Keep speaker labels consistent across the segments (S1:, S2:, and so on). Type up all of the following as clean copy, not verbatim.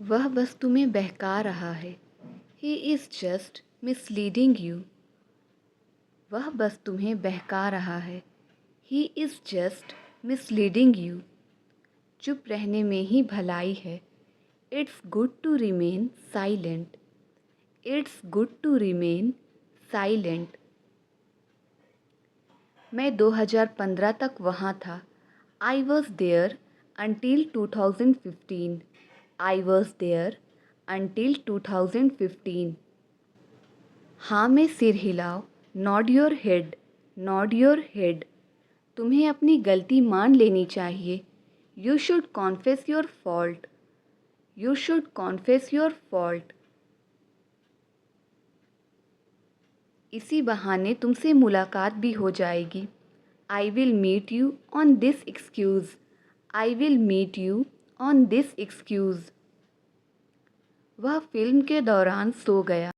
S1: वह बस तुम्हें बहका रहा है। He is just misleading you. वह बस तुम्हें बहका रहा है। He is just misleading you. चुप रहने में ही भलाई है। It's good to remain silent. It's good to remain silent. मैं 2015 तक वहाँ था। I was there until 2015. I was there until 2015. हाँ में सिर हिलाओ। Nod your head. Nod your head. तुम्हें अपनी गलती मान लेनी चाहिए। You should confess your fault. You should confess your fault. इसी बहाने तुमसे मुलाकात भी हो जाएगी। I will meet you on this excuse. I will meet you on this excuse. वह फिल्म के दौरान सो गया।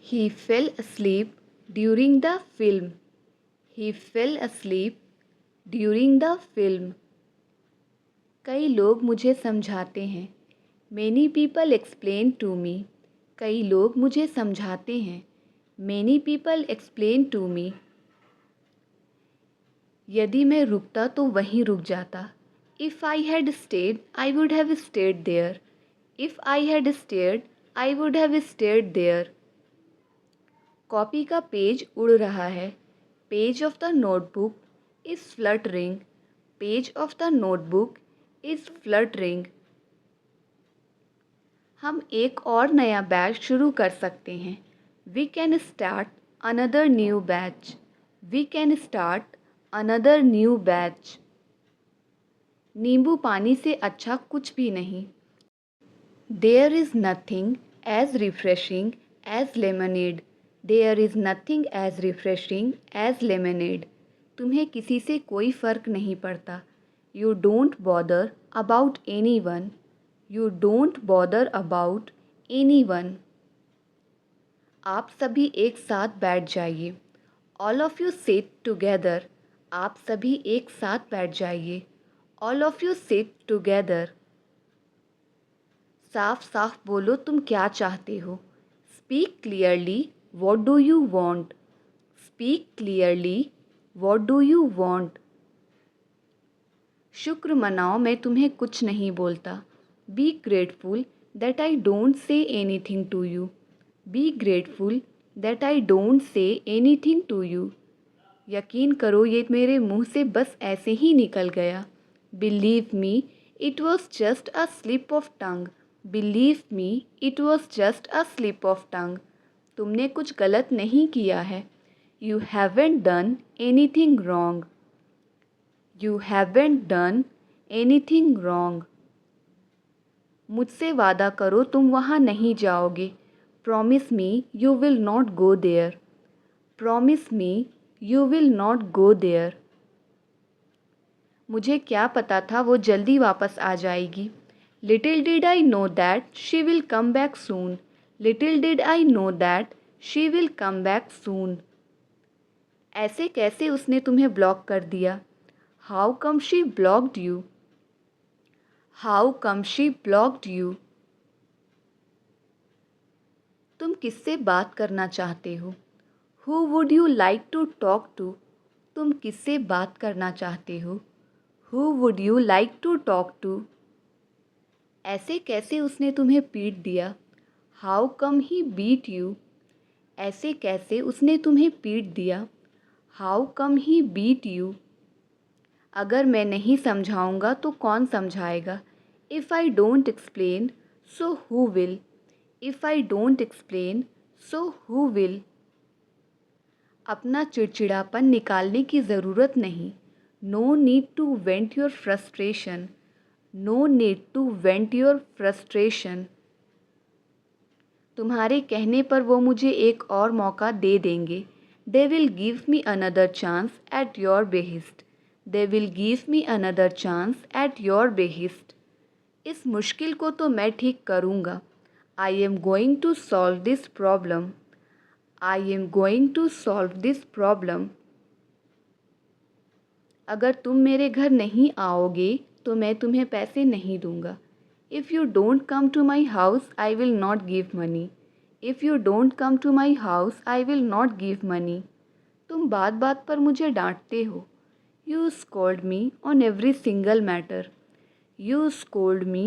S1: He fell asleep during the film. He fell asleep during the film. कई लोग मुझे समझाते हैं। Many people explain to me. कई लोग मुझे समझाते हैं। Many people explain to me. यदि मैं रुकता तो वहीं रुक जाता। If I had stayed, I would have stayed there. If I had stayed, I would have stayed there. Copy का पेज उड़ रहा है। Page of the notebook is fluttering. Page of the notebook is fluttering. हम एक और नया batch शुरू कर सकते हैं। We can start another new batch. We can start another new batch. नींबू पानी से अच्छा कुछ भी नहीं। There is nothing as refreshing as lemonade. There is nothing as refreshing as lemonade. तुम्हें किसी से कोई फ़र्क नहीं पड़ता। You don't bother about any one. You don't bother about any one. आप सभी एक साथ बैठ जाइए। All of you sit together. आप सभी एक साथ बैठ जाइए। All of you sit together. साफ साफ बोलो तुम क्या चाहते हो। Speak clearly what do you want. Speak clearly what do you want. शुक्र मनाओ मैं तुम्हें कुछ नहीं बोलता। Be grateful that I don't say anything to you. B grateful that I don't say anything to you. यकीन करो ये मेरे मुंह से बस ऐसे ही निकल गया। Believe me it was just a slip of tongue. Believe me it was just a slip of tongue. तुमने कुछ गलत नहीं किया है। You haven't done anything wrong. You haven't done anything wrong. मुझसे वादा करो तुम वहाँ नहीं जाओगे। Promise me you will not go there. Promise me you will not go there. मुझे क्या पता था वो जल्दी वापस आ जाएगी। Little did I know that she will come back soon. Little did I know that she will come back soon. ऐसे कैसे उसने तुम्हें ब्लॉक कर दिया। How come she blocked you. How come she blocked you. तुम किससे बात करना चाहते हो। Who would you like to talk to. तुम किससे बात करना चाहते हो। Who would you like to talk to. ऐसे कैसे उसने तुम्हें पीट दिया। How come he beat you. ऐसे कैसे उसने तुम्हें पीट दिया। How come he beat you. अगर मैं नहीं समझाऊंगा तो कौन समझाएगा। If I don't explain so who will. If I don't explain so who will. अपना चिड़चिड़ापन निकालने की ज़रूरत नहीं। No need to vent your frustration. No need to vent your frustration. तुम्हारे कहने पर वो मुझे एक और मौका दे देंगे। They will give me another chance at your behest. They will give me another chance at your behest. इस मुश्किल को तो मैं ठीक करूँगा। I am going to solve this problem. I am going to solve this problem. अगर तुम मेरे घर नहीं आओगे तो मैं तुम्हें पैसे नहीं दूंगा। If you don't come to my house, I will not give money. If you don't come to my house, I will not give money. तुम बात बात पर मुझे डांटते हो. You scold me on every single matter. You scold me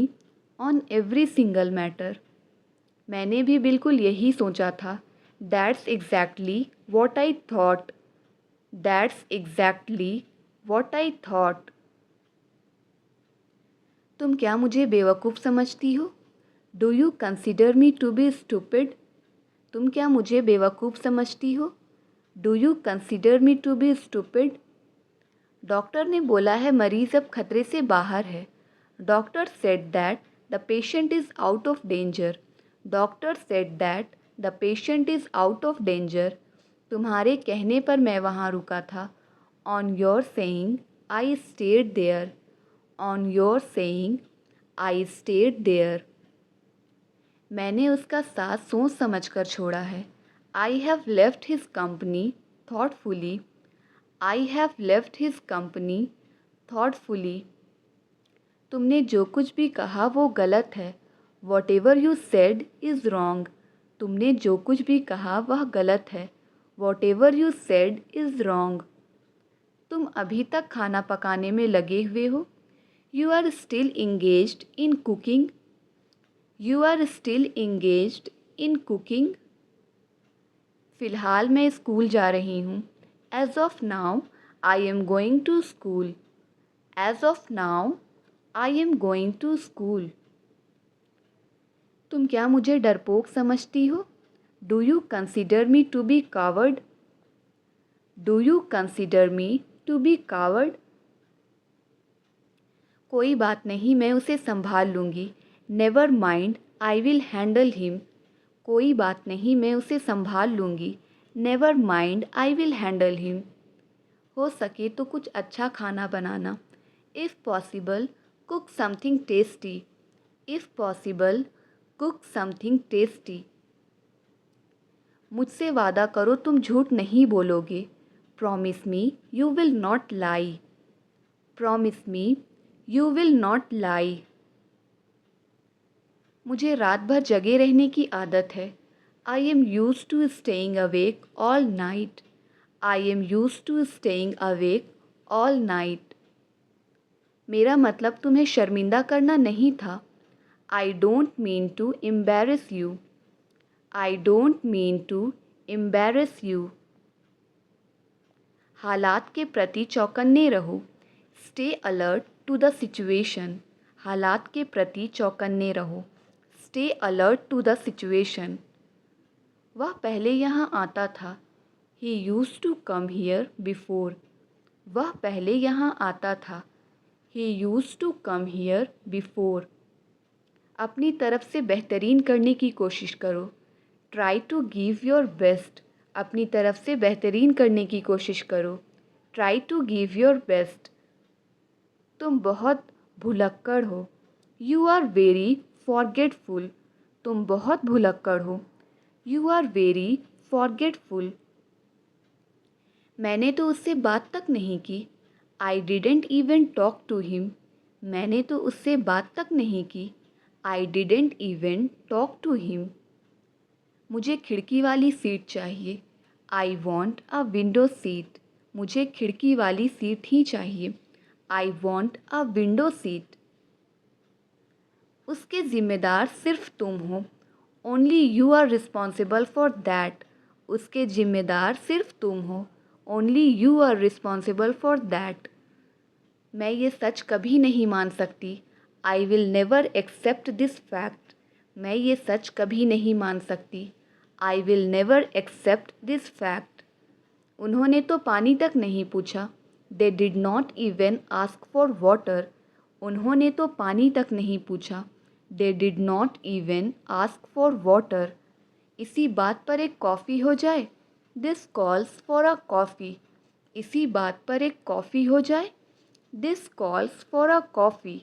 S1: on every single matter. मैंने भी बिल्कुल यही सोचा था. That's exactly what I thought. That's exactly what I thought. तुम क्या मुझे बेवकूफ़ समझती हो? Do you consider me to be stupid? तुम क्या मुझे बेवकूफ़ समझती हो? Do you consider me to be stupid? Doctor ने बोला है मरीज़ अब खतरे से बाहर है. Doctor said that the patient is out of danger. Doctor said that the patient is out of danger. तुम्हारे कहने पर मैं वहाँ रुका था. On your saying, I stayed there. On your saying, I stayed there. मैंने उसका साथ सोच समझ कर छोड़ा है. I have left his company thoughtfully. I have left his company thoughtfully. तुमने जो कुछ भी कहा वो गलत है. Whatever you said is wrong. तुमने जो कुछ भी कहा वह गलत है. Whatever you said is wrong. तुम अभी तक खाना पकाने में लगे हुए हो. You are still engaged in cooking. You are still engaged in cooking. फ़िलहाल मैं स्कूल जा रही हूँ. As of now, I am going to school. As of now, I am going to school. तुम क्या मुझे डरपोक समझती हो? Do you consider me to be coward? Do you consider me to be coward? कोई बात नहीं, मैं उसे संभाल लूँगी. Never mind, I will handle him. कोई बात नहीं, मैं उसे संभाल लूँगी. Never mind, I will handle him. हो सके तो कुछ अच्छा खाना बनाना. If possible, cook something tasty. If possible, cook something tasty. मुझसे वादा करो तुम झूठ नहीं बोलोगे. Promise me you will not lie. Promise me you will not lie. मुझे रात भर जगे रहने की आदत है. I am used to staying awake all night. I am used to staying awake all night. मेरा मतलब तुम्हें शर्मिंदा करना नहीं था. I don't mean to embarrass you. I don't mean to embarrass you. हालात के प्रति चौकन्ने रहो. Stay alert to the situation. हालात के प्रति चौकन्ने रहो. Stay alert to the situation. वह पहले यहाँ आता था. He used to come here before. वह पहले यहाँ आता था. He used to come here before. अपनी तरफ से बेहतरीन करने की कोशिश करो. Try to give your best. अपनी तरफ से बेहतरीन करने की कोशिश करो. Try to give your best. तुम बहुत भुलक्कड़ हो. You are very forgetful. तुम बहुत भुलक्कड़ हो. You are very forgetful. मैंने तो उससे बात तक नहीं की. I didn't even talk to him. मैंने तो उससे बात तक नहीं की. I didn't even talk to him. मुझे खिड़की वाली सीट चाहिए. I want a window seat. मुझे खिड़की वाली सीट ही चाहिए. I want a window seat. उसके ज़िम्मेदार सिर्फ तुम हो. Only you are responsible for that. उसके ज़िम्मेदार सिर्फ तुम हो. Only you are responsible for that. मैं ये सच कभी नहीं मान सकती. I will never accept this fact. मैं ये सच कभी नहीं मान सकती. I will never accept this fact. उन्होंने तो पानी तक नहीं पूछा. They did not even ask for water. उन्होंने तो पानी तक नहीं पूछा. They did not even ask for water. इसी बात पर एक कॉफ़ी हो जाए. This calls for a coffee. इसी बात पर एक कॉफ़ी हो जाए. This calls for a coffee.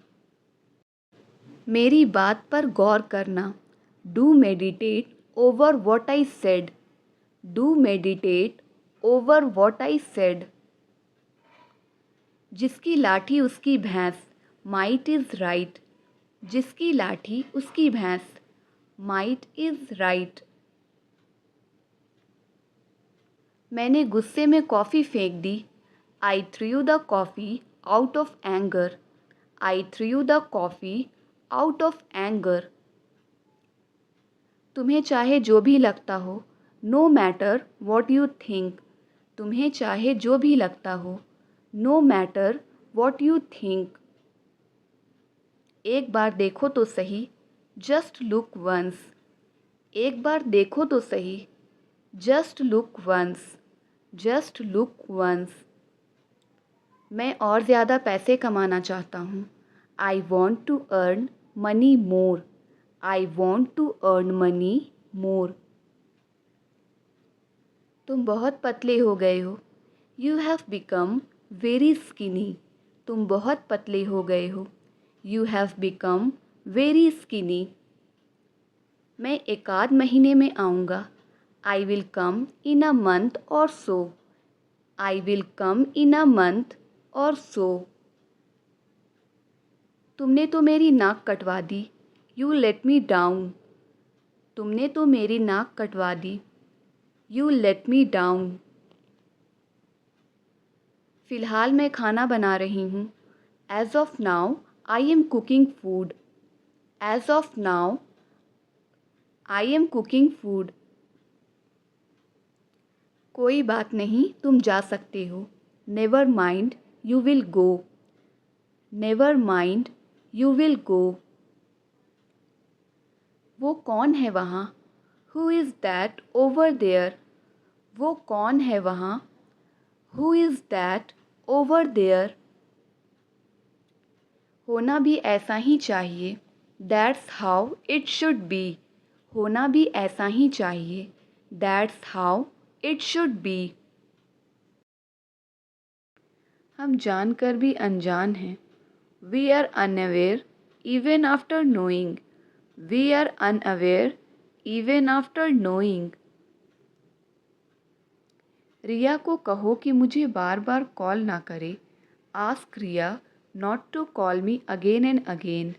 S1: मेरी बात पर गौर करना. Do meditate over what I said. Do meditate over what I said. जिसकी लाठी उसकी भैंस. Might is right. जिसकी लाठी उसकी भैंस। Might is right. मैंने गुस्से में कॉफ़ी फेंक दी। I threw the coffee out of anger. I threw the coffee out of anger. तुम्हें चाहे जो भी लगता हो, no matter what you think. तुम्हें चाहे जो भी लगता हो, no matter what you think. एक बार देखो तो सही, जस्ट लुक वंस। एक बार देखो तो सही, just look once. Just look once. मैं और ज़्यादा पैसे कमाना चाहता हूँ। I want to earn money more. I want to earn money more. तुम बहुत पतले हो गए हो। You have become very skinny. तुम बहुत पतले हो गए हो। You have become very skinny. मैं एक आध महीने में आऊँगा। I will come in a month और सो। आई will come in a month और सो। तुमने तो मेरी नाक कटवा दी। You let me down. तुमने तो मेरी नाक कटवा दी। You let me down. फ़िलहाल मैं खाना बना रही हूँ। As of now I am cooking food. As of now I am cooking food. कोई बात नहीं, तुम जा सकते हो। Never mind you will go. Never mind you will go. वो कौन है वहाँ? Who is that over there? वो कौन है वहाँ? Who is that over there? होना भी ऐसा ही चाहिए। That's how it should be. होना भी ऐसा ही चाहिए। That's how it should be. हम जानकर भी अनजान हैं। We are unaware even after knowing. We are unaware even after knowing. Riya को कहो कि मुझे बार बार कॉल ना करे। Ask Riya not to call me again and again.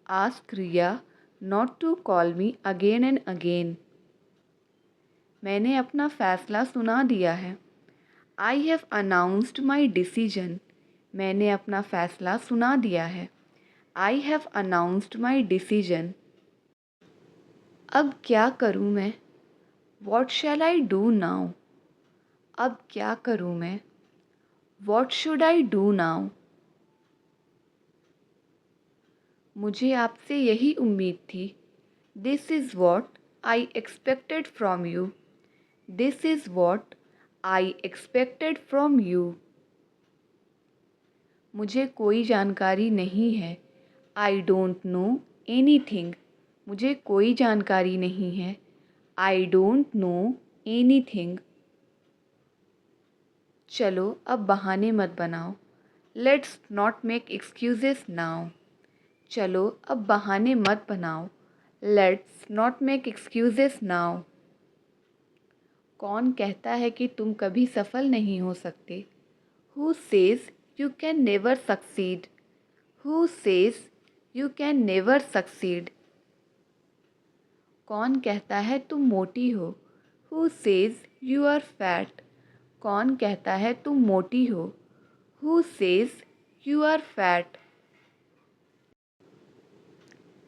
S1: Ask Riya not to call me again and again. मैंने अपना फ़ैसला सुना दिया है। I have announced my decision. मैंने अपना फ़ैसला सुना दिया है। I have announced my decision. अब क्या करूँ मैं? What shell I do now? अब क्या करूँ मैं? What should I do now? मुझे आपसे यही उम्मीद थी। This is what I expected from you. This is what I expected from you. मुझे कोई जानकारी नहीं है। I don't know any thing. मुझे कोई जानकारी नहीं है। I don't know any thing. चलो अब बहाने मत बनाओ। Let's not make excuses now. चलो अब बहाने मत बनाओ। Let's not make excuses now. कौन कहता है कि तुम कभी सफल नहीं हो सकते? Who says you can never succeed? Who says you can never succeed? कौन कहता है तुम मोटी हो? Who says you are fat? कौन कहता है तुम मोटी हो? Who says you are fat?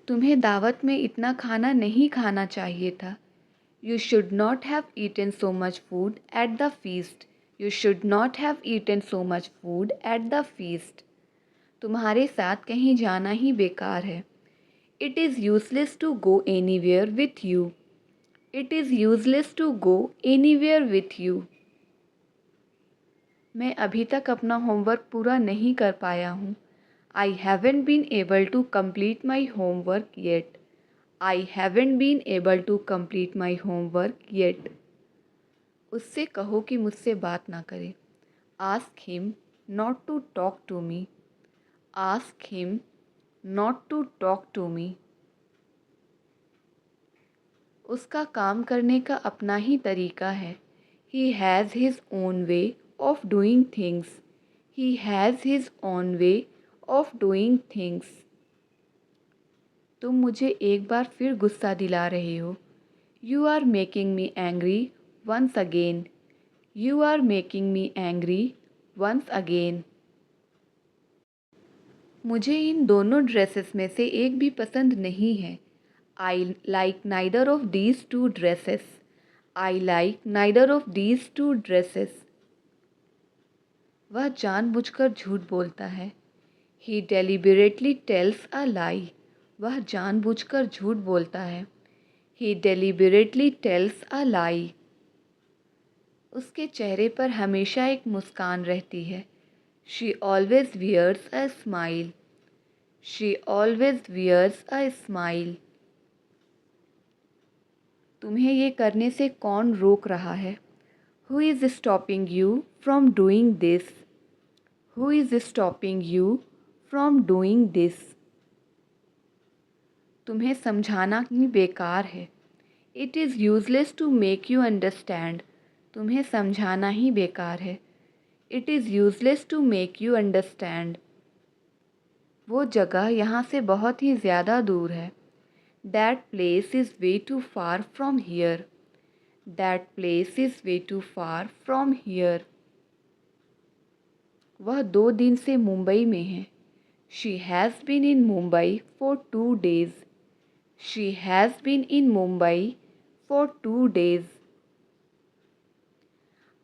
S1: तुम्हें दावत में इतना खाना नहीं खाना चाहिए था। You should not have eaten so much food at the feast. You should not have eaten so much food at the feast. तुम्हारे साथ कहीं जाना ही बेकार है। It is useless to go anywhere with you. It is useless to go anywhere with you. मैं अभी तक अपना होमवर्क पूरा नहीं कर पाया हूँ। I haven't been able to complete my homework yet. I haven't been able to complete my homework yet. उससे कहो कि मुझसे बात ना करे। Ask him not to talk to me. Ask him not to talk to me. उसका काम करने का अपना ही तरीका है। He has his own way of doing things. He has his own way of doing things. तुम मुझे एक बार फिर गुस्सा दिला रहे हो। You are making me angry once again. You are making me angry once again. मुझे इन दोनों ड्रेसेस में से एक भी पसंद नहीं है। I like neither of these two dresses. I like neither of these two dresses. वह जानबूझकर झूठ बोलता है। He deliberately tells a lie. वह जानबूझकर झूठ बोलता है। He deliberately tells a lie. उसके चेहरे पर हमेशा एक मुस्कान रहती है। She always wears a smile. She always wears a smile. तुम्हें ये करने से कौन रोक रहा है? Who is stopping you from doing this? Who is stopping you from doing this? तुम्हें समझाना ही बेकार है। It is useless to make you understand. तुम्हें समझाना ही बेकार है। It is useless to make you understand. वो जगह यहाँ से बहुत ही ज़्यादा दूर है। That place is way too far from here. That place is way too far from here. वह 2 दिन से मुंबई में है। She has been in Mumbai for 2 days। She has been in Mumbai for 2 days।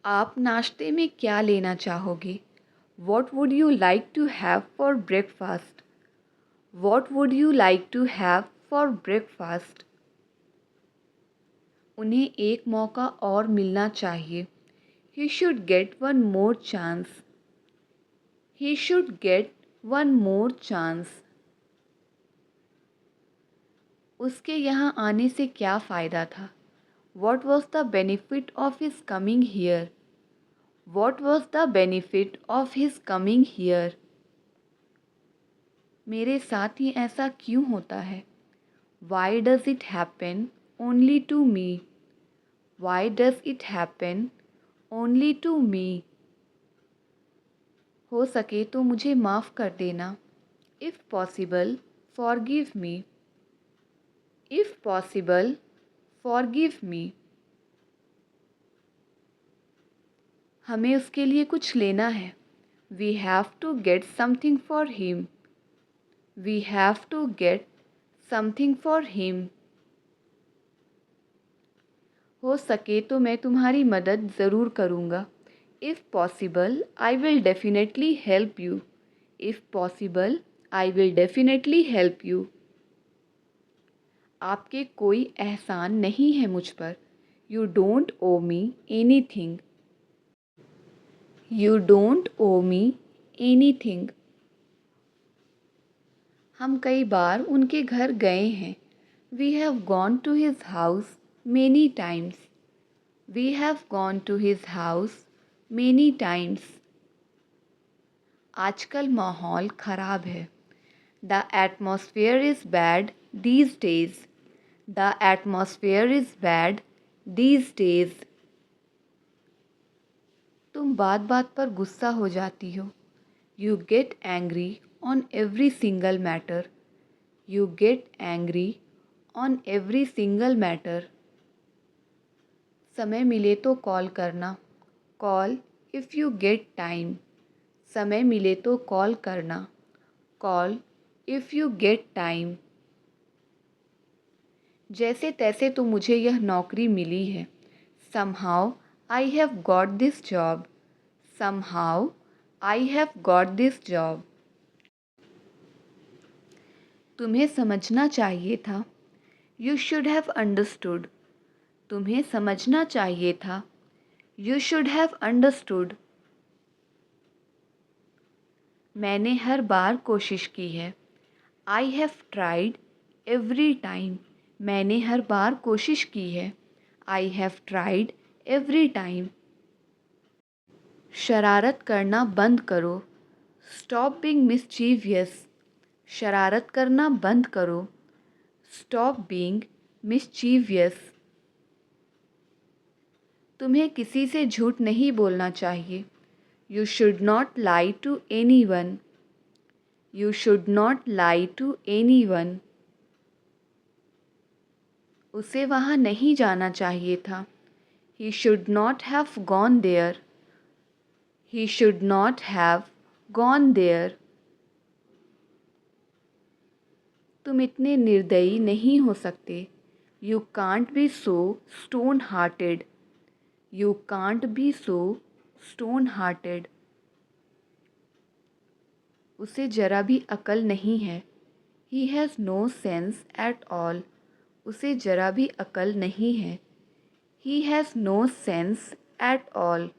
S1: आप नाश्ते में क्या लेना चाहोगे? What would you like to have for breakfast? What would you like to have for breakfast? उन्हें एक मौका और मिलना चाहिए। He should get one more chance. He should get one more chance. उसके यहाँ आने से क्या फ़ायदा था? What was the benefit of his coming here? What was the benefit of his coming here? मेरे साथ ही ऐसा क्यों होता है? Why does it happen only to me? Why does it happen only to me? हो सके तो मुझे माफ़ कर देना। If possible forgive me. If possible forgive me. हमें उसके लिए कुछ लेना है। We have to get something for him. We have to get something for him. हो सके तो मैं तुम्हारी मदद ज़रूर करूँगा। If possible I will definitely help you. If possible I will definitely help you. आपके कोई एहसान नहीं है मुझ पर। You don't owe me any thing. You don't owe me any thing. हम कई बार उनके घर गए हैं। We have gone to his house many times. We have gone to his house many times. आजकल माहौल ख़राब है। The atmosphere is bad these days. The atmosphere is bad these days. तुम बात बात पर गुस्सा हो जाती हो। You get angry on every single matter. You get angry on every single matter. समय मिले तो कॉल करना। Call if you get time. समय मिले तो कॉल करना। Call if you get time. जैसे तैसे तो मुझे यह नौकरी मिली है। Somehow I have got this job. Somehow I have got this job. तुम्हें समझना चाहिए था। You should have understood. तुम्हें समझना चाहिए था। You should have understood. मैंने हर बार कोशिश की है। I have tried every time. मैंने हर बार कोशिश की है। I have tried every time. शरारत करना बंद करो। Stop being mischievous. शरारत करना बंद करो। Stop being mischievous. तुम्हें किसी से झूठ नहीं बोलना चाहिए। You should not lie to any one. You should not lie to any one. उसे वहाँ नहीं जाना चाहिए था। He should not have gone there. He should not have gone there. तुम इतने निर्दयी नहीं हो सकते। You can't be so stone-hearted. You can't be so stone-hearted. उसे जरा भी अकल नहीं है। He has no sense at all. उसे जरा भी अकल नहीं है। He has no sense at all.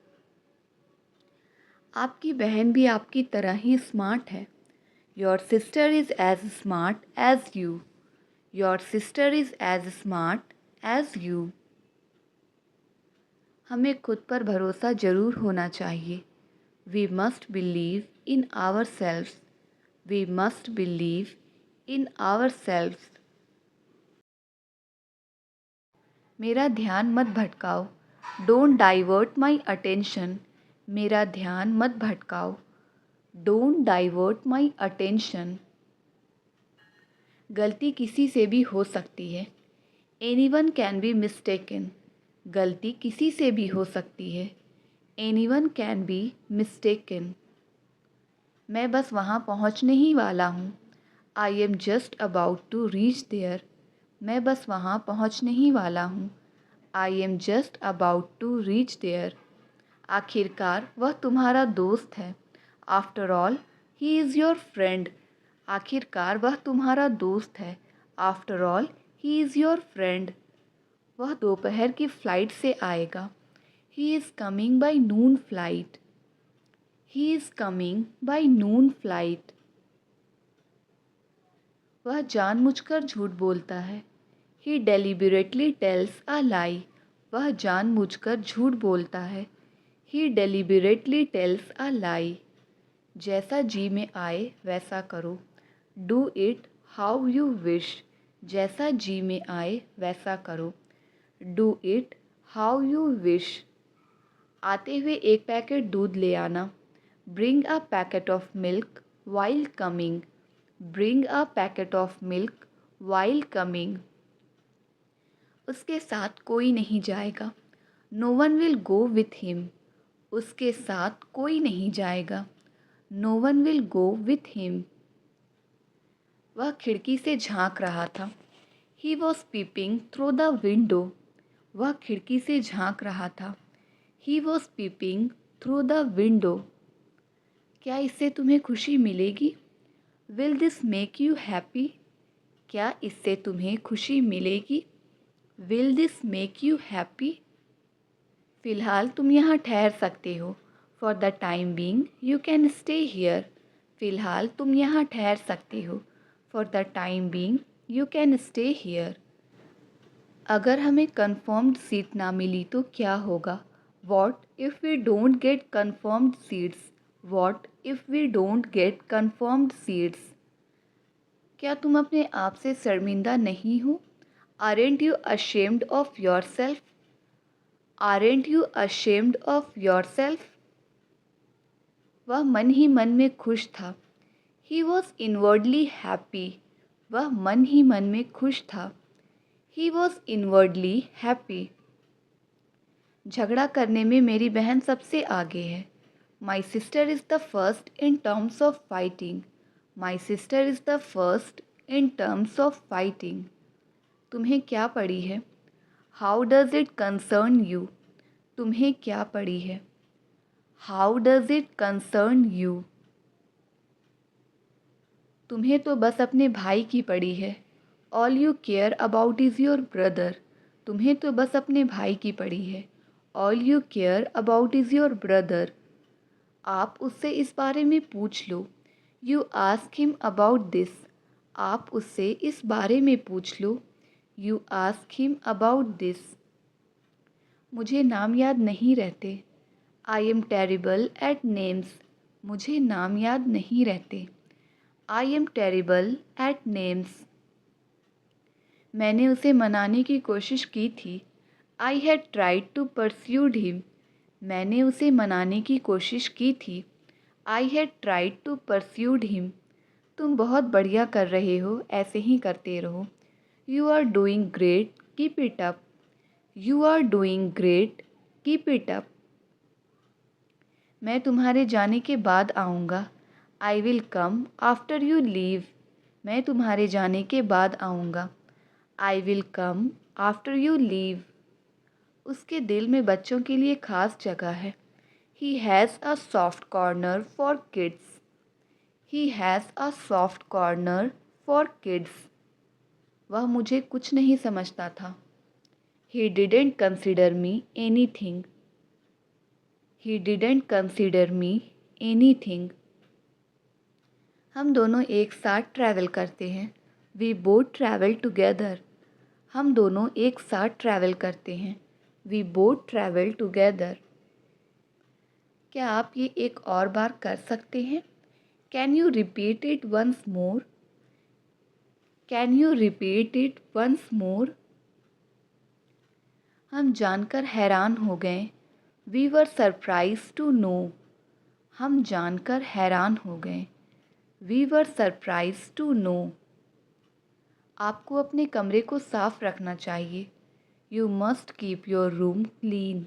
S1: आपकी बहन भी आपकी तरह ही स्मार्ट है। Your sister is as smart as you. Your sister is as smart as you. हमें खुद पर भरोसा जरूर होना चाहिए। We must believe in ourselves. We must believe in ourselves. मेरा ध्यान मत भटकाओ। Don't divert my attention. मेरा ध्यान मत भटकाओ। Don't divert my attention. गलती किसी से भी हो सकती है। Anyone can be mistaken. गलती किसी से भी हो सकती है। Anyone can be mistaken. मैं बस वहाँ पहुँचने ही वाला हूँ। I am just about to reach there. मैं बस वहाँ पहुँचने ही वाला हूँ। I am just about to reach there. आखिरकार वह तुम्हारा दोस्त है। After all, he is your friend. आखिरकार वह तुम्हारा दोस्त है। After all, he is your friend. वह दोपहर की फ़्लाइट से आएगा। He is coming by noon flight. He is coming by noon flight. वह जानबूझकर झूठ बोलता है। He deliberately tells a lie. वह जानबूझकर झूठ बोलता है। He deliberately tells a lie. जैसा जी में आए वैसा करो। Do it how you wish. जैसा जी में आए वैसा करो। Do it how you wish. आते हुए एक पैकेट दूध ले आना। Bring a packet of milk while coming. Bring a packet of milk while coming. उसके साथ कोई नहीं जाएगा। No one will go with him. उसके साथ कोई नहीं जाएगा। No one will go with him. वह खिड़की से झांक रहा था। He was peeping through the window. वह खिड़की से झांक रहा था। He was peeping through the window. क्या इससे तुम्हें खुशी मिलेगी? Will this make you happy? क्या इससे तुम्हें खुशी मिलेगी? Will this make you happy? फ़िलहाल तुम यहाँ ठहर सकते हो। For the time being, you can stay here. फ़िलहाल तुम यहाँ ठहर सकते हो। For the time being, you can stay here. अगर हमें confirmed सीट ना मिली तो क्या होगा? What if we don't get confirmed seats? What if we don't get confirmed seats? क्या तुम अपने आप से शर्मिंदा नहीं हो? Aren't you ashamed of yourself? Aren't you ashamed of yourself? वह मन ही मन में खुश था। He was inwardly happy. वह मन ही मन में खुश था। He was inwardly happy. झगड़ा करने में मेरी बहन सबसे आगे है। My sister is the first in terms of fighting. My sister is the first in terms of fighting. तुम्हें क्या पड़ी है? How does it concern you? तुम्हें क्या पड़ी है? How does it concern you? तुम्हें तो बस अपने भाई की पड़ी है। All you care about is your brother. तुम्हें तो बस अपने भाई की पड़ी है। All you care about is your brother. आप उससे इस बारे में पूछ लो। You ask him about this. आप उससे इस बारे में पूछ लो। You ask him about this. मुझे नाम याद नहीं रहते। I am terrible at names. मुझे नाम याद नहीं रहते। I am terrible at names. मैंने उसे मनाने की कोशिश की थी। I had tried to persuade him. मैंने उसे मनाने की कोशिश की थी। I had tried to persuade him. तुम बहुत बढ़िया कर रहे हो, ऐसे ही करते रहो। You are doing great. Keep it up, you are doing great, keep it up. मैं तुम्हारे जाने के बाद आऊँगा, I will come after you leave, मैं तुम्हारे जाने के बाद आऊँगा, I will come after you leave. उसके दिल में बच्चों के लिए ख़ास जगह है, he has a soft corner for kids, he has a soft corner for kids. वह मुझे कुछ नहीं समझता था, he didn't consider me any thing, he didn't consider me any thing. हम दोनों एक साथ ट्रैवल करते हैं, वी बोथ ट्रैवल टुगेदर, हम दोनों एक साथ ट्रैवल करते हैं, वी बोथ ट्रैवल टुगेदर। क्या आप ये एक और बार कर सकते हैं? Can you repeat it once more, can you repeat it once more. हम जानकर हैरान हो गए, we were surprise to know, हम जानकर हैरान हो गए, we were surprise to know. आपको अपने कमरे को साफ रखना चाहिए, you must keep your room clean,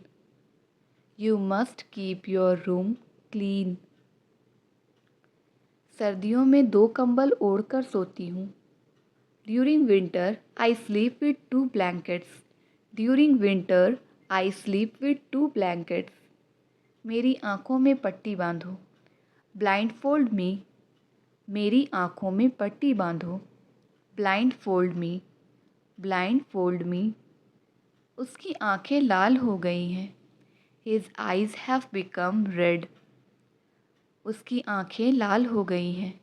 S1: you must keep your room clean. सर्दियों में 2 कंबल ओढ़कर सोती हूँ, during winter I sleep with 2 blankets, during winter I sleep with 2 blankets. मेरी आँखों में पट्टी बांधो, ब्लाइंड फोल्ड मी, मेरी आँखों में पट्टी बांधो, ब्लाइंड फोल्ड मी, ब्लाइंड फोल्ड मी। उसकी आँखें लाल हो गई हैं, his eyes have become red, उसकी आँखें लाल हो गई हैं,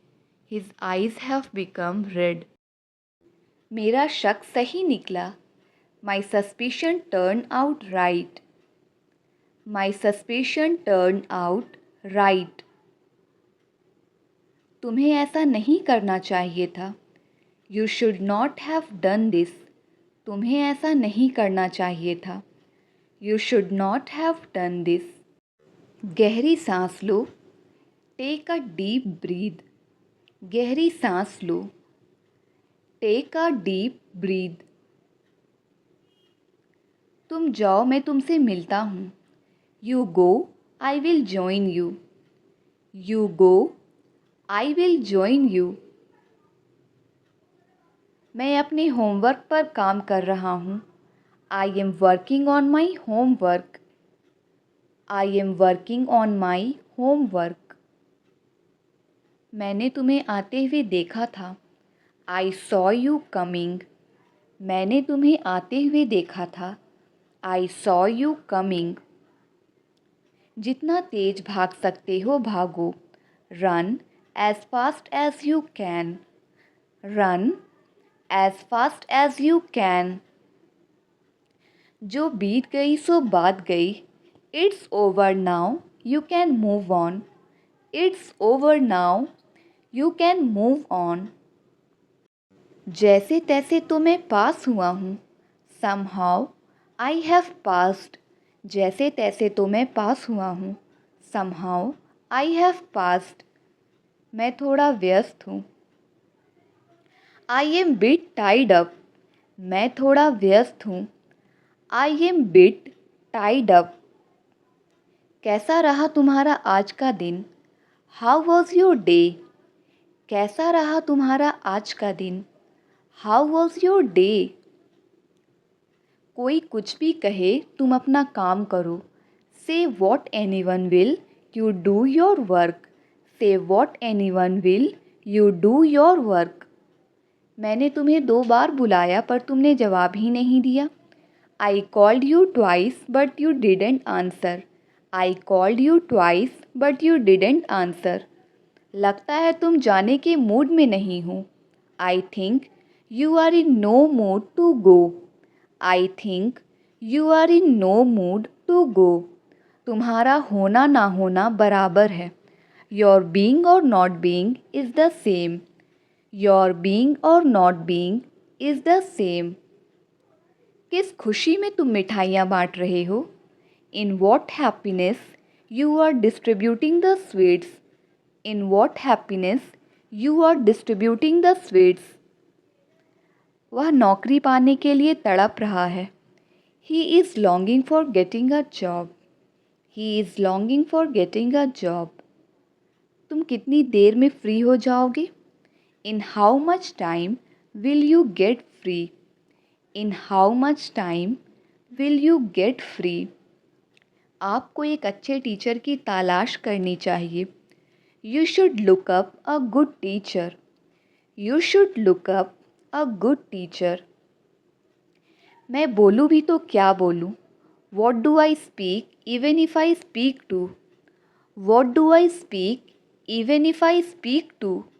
S1: his eyes have become red. मेरा शक सही निकला, माई सस्पिशन टर्न आउट राइट, माई सस्पिशन टर्न आउट राइट। तुम्हें ऐसा नहीं करना चाहिए था, you should not have done this, तुम्हें ऐसा नहीं करना चाहिए था, you should not have done this. गहरी सांस लो, टेक अ डीप ब्रीथ, गहरी सांस लो, टेक अ डीप ब्रीथ। तुम जाओ मैं तुमसे मिलता हूँ, you go I will join you, you go I will join you. मैं अपने होमवर्क पर काम कर रहा हूँ, I am working on my homework, I am working on my homework. मैंने तुम्हें आते हुए देखा था, आई सॉ यू कमिंग, मैंने तुम्हें आते हुए देखा था, आई सॉ यू कमिंग। जितना तेज भाग सकते हो भागो, run as fast as you can, run as fast as you can. जो बीत गई सो बात गई, it's over now you can move on, it's over now you can move on. जैसे तैसे तो मैं पास हुआ हूँ, समहाउ आई हैव पास्ड, जैसे तैसे तो मैं पास हुआ हूँ, समहाउ आई हैव पास्ड। मैं थोड़ा व्यस्त हूँ, I am bit tied up, मैं थोड़ा व्यस्त हूँ, I am bit tied up. कैसा रहा तुम्हारा आज का दिन, हाउ वॉज योर डे, कैसा रहा तुम्हारा आज का दिन, हाउ वॉज योर डे। कोई कुछ भी कहे तुम अपना काम करो, say what any one will you do your work, say what any one will you do your work. मैंने तुम्हें 2 बार बुलाया पर तुमने जवाब ही नहीं दिया, I called you twice but you didn't answer, I called you twice but you didn't answer. लगता है तुम जाने के मूड में नहीं हो, I think you are in no mood to go, I think you are in no mood to go. तुम्हारा होना ना होना बराबर है, योर बीइंग और not being is the same, your being और not being is the same. किस खुशी में तुम मिठाइयाँ बांट रहे हो, in what happiness you are distributing the sweets, in what happiness you are distributing the sweets. वह नौकरी पाने के लिए तड़प रहा है। He is longing for getting a job. He is longing for getting a job. तुम कितनी देर में फ्री हो जाओगे? In how much time will you get free? In how much time will you get free? आपको एक अच्छे teacher की तलाश करनी चाहिए। You should look up a good teacher. You should look up a good teacher. मैं बोलूँ भी तो क्या बोलूँ? What do I speak even if I speak to? What do I speak even if I speak to?